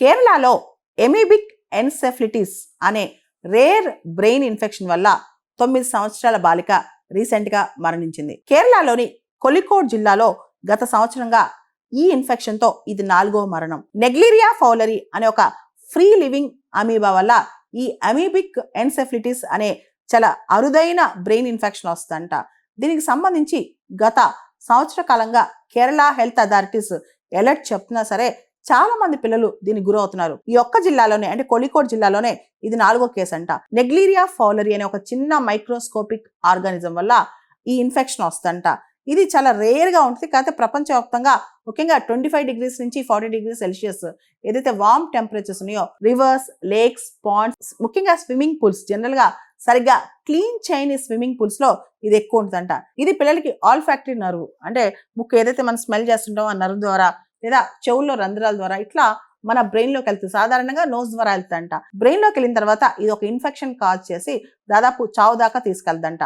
కేరళలో ఎమీబిక్ ఎన్సెఫ్లిటిస్ అనే rare brain infection వల్ల 9 సంవత్సరాల బాలిక రీసెంట్గా మరణించింది. కేరళలోని కొలికోడ్ జిల్లాలో గత సంవత్సరంగా ఈ ఇన్ఫెక్షన్తో ఇది 4వ మరణం. నెగ్లీరియా ఫౌలరీ అనే ఒక ఫ్రీ లివింగ్ అమీబా వల్ల ఈ అమీబిక్ ఎన్సెఫ్లిటిస్ అనే చాలా అరుదైన బ్రెయిన్ ఇన్ఫెక్షన్ వస్తుందంట. దీనికి సంబంధించి గత సంవత్సర కాలంగా కేరళ హెల్త్ అథారిటీస్ అలర్ట్ చెప్తున్నా సరే చాలా మంది పిల్లలు దీనికి గురవుతున్నారు. ఈ ఒక్క జిల్లాలోనే అంటే కోళికోడ్ జిల్లాలోనే ఇది 4వ కేసు అంట. నెగ్లీరియా ఫౌలరీ అనే ఒక చిన్న మైక్రోస్కోపిక్ ఆర్గానిజం వల్ల ఈ ఇన్ఫెక్షన్ వస్తుందంట. ఇది చాలా రేర్ గా ఉంటుంది. కాకపోతే ప్రపంచవ్యాప్తంగా ముఖ్యంగా 25 డిగ్రీస్ నుంచి 40 డిగ్రీస్ సెల్సియస్ ఏదైతే వార్మ్ టెంపరేచర్స్ ఉన్నాయో రివర్స్, లేక్స్, పాండ్స్, ముఖ్యంగా స్విమ్మింగ్ పూల్స్, జనరల్ గా సరిగ్గా క్లీన్ చేయని స్విమ్మింగ్ పూల్స్ లో ఇది ఎక్కువ ఉంటుందంట. ఇది పిల్లలకి ఆల్ఫాక్టరీ నర్వ్ అంటే ముక్కు ఏదైతే మనం స్మెల్ చేస్తుంటామో ఆ నర్వ్ ద్వారా లేదా చెవుల్లో రంధ్రాల ద్వారా ఇట్లా మన బ్రెయిన్ లోకి వెళ్తుంది. సాధారణంగా నోస్ ద్వారా వెళ్తుందంట. బ్రెయిన్ లోకి వెళ్ళిన తర్వాత ఇది ఒక ఇన్ఫెక్షన్ కాజ్ చేసి దాదాపు చావు దాకా తీసుకెళ్తుందంట.